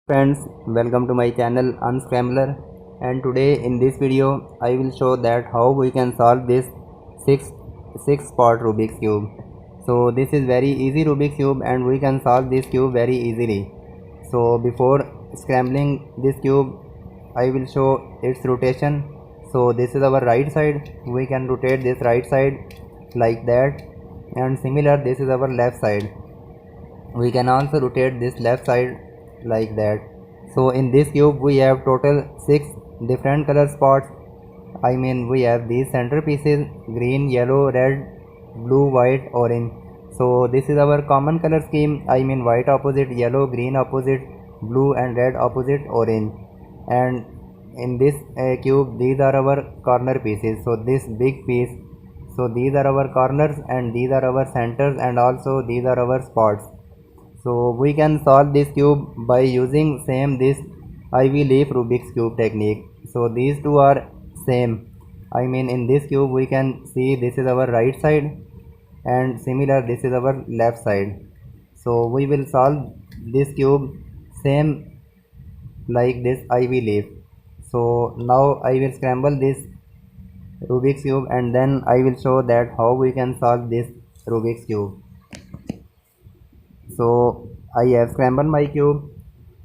Friends, welcome to my channel Unscrambler, and today in this video I will show that how we can solve this 6 spot Rubik's cube. So this is very easy Rubik's cube and we can solve this cube very easily. So before scrambling this cube I will show its rotation. So this is our right side, we can rotate this right side like that, and similar this is our left side. We can also rotate this left side like that. So in this cube we have total 6 different color spots. I mean we have these centerpieces: green, yellow, red, blue, white, orange. So this is our common color scheme. I mean white opposite yellow, green opposite blue, and red opposite orange. And in this cube these are our corner pieces. So this big piece, so these are our corners and these are our centers, and also these are our spots. So we can solve this cube by using same this Ivy leaf Rubik's cube technique. So these two are same. I mean in this cube we can see this is our right side and similar this is our left side. So we will solve this cube same like this Ivy leaf. So now I will scramble this Rubik's cube and then I will show that how we can solve this Rubik's cube. So I have scrambled my cube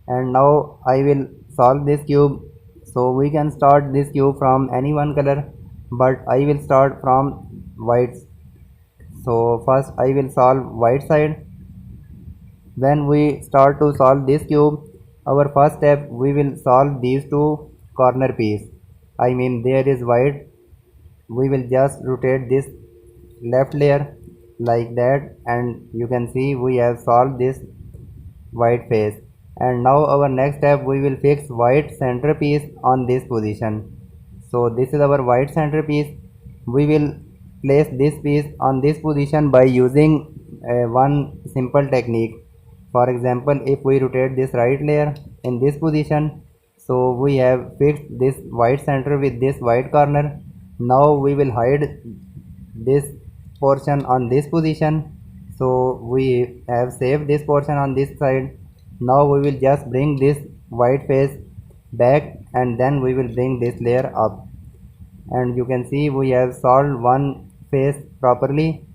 and now I will solve this cube. So we can start this cube from any one color, but I will start from white. So first I will solve white side. When we start to solve this cube, our first step we will solve these two corner piece. I mean there is white, we will just rotate this left layer like that, and you can see we have solved this white face. And now our next step we will fix white centerpiece on this position. So this is our white centerpiece. We will place this piece on this position by using one simple technique. For example, if we rotate this right layer in this position, so we have fixed this white center with this white corner. Now we will hide this portion on this position. So we have saved this portion on this side. Now we will just bring this white face back and then we will bring this layer up, and you can see we have solved one face properly.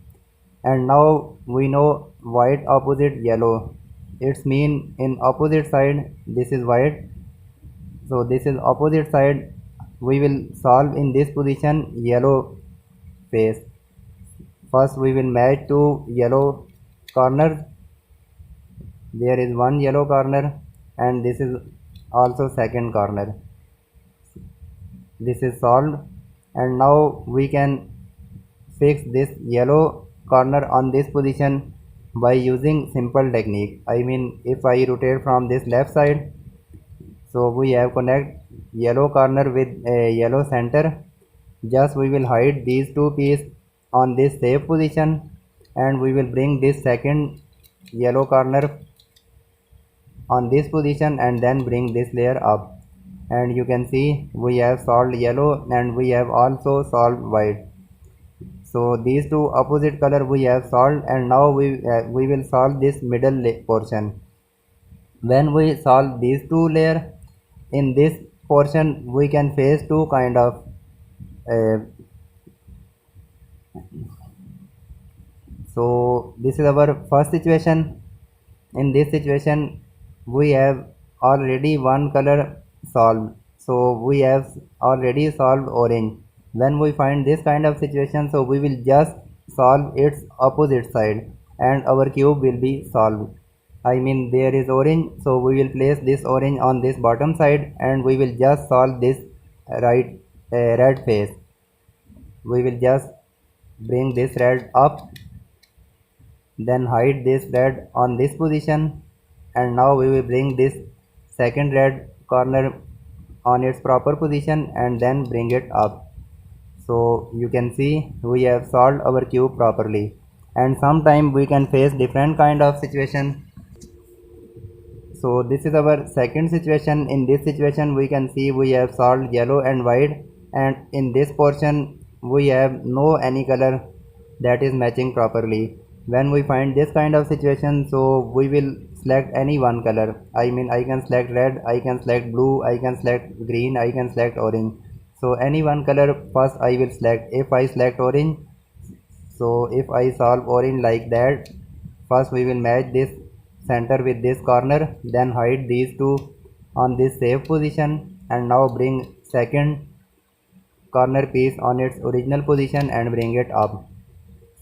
And now we know white opposite yellow, it's mean in opposite side this is white, so this is opposite side. We will solve in this position yellow face. First we will match two yellow corners. There is one yellow corner and this is also second corner. This is solved, and now we can fix this yellow corner on this position by using simple technique. I mean if I rotate from this left side, so we have connect yellow corner with a yellow center. Just we will hide these two pieces on this safe position and we will bring this second yellow corner on this position and then bring this layer up, and you can see we have solved yellow and we have also solved white. So these two opposite color we have solved, and now we will solve this middle portion. When we solve these two layer, in this portion we can face two kind of so this is our first situation. In this situation we have already one color solved, so we have already solved orange. When we find this kind of situation, so we will just solve its opposite side and our cube will be solved. I mean there is orange, so we will place this orange on this bottom side and we will just solve this right red face. We will just bring this red up, then hide this red on this position, and now we will bring this second red corner on its proper position and then bring it up. So you can see we have solved our cube properly. And sometimes we can face different kind of situation. So this is our second situation. In this situation we can see we have solved yellow and white, and in this portion we have no any color that is matching properly. When we find this kind of situation, so we will select any one color. I mean I can select red, I can select blue, I can select green, I can select orange. So any one color first I will select. If I select orange, so if I solve orange like that, first we will match this center with this corner, then hide these two on this safe position, and now bring second corner piece on its original position and bring it up.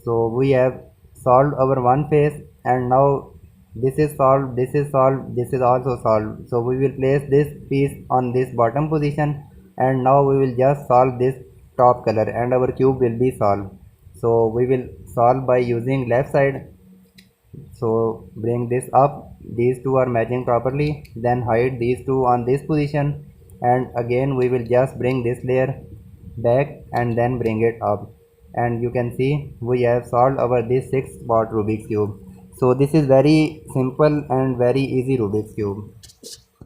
So we have solved our one face, and now this is solved, this is solved, this is also solved. So we will place this piece on this bottom position, and now we will just solve this top color and our cube will be solved. So we will solve by using left side. So bring this up, these two are matching properly, then hide these two on this position, and again we will just bring this layer back and then bring it up, and you can see we have solved our this 6 spot Rubik's cube. So this is very simple and very easy Rubik's cube.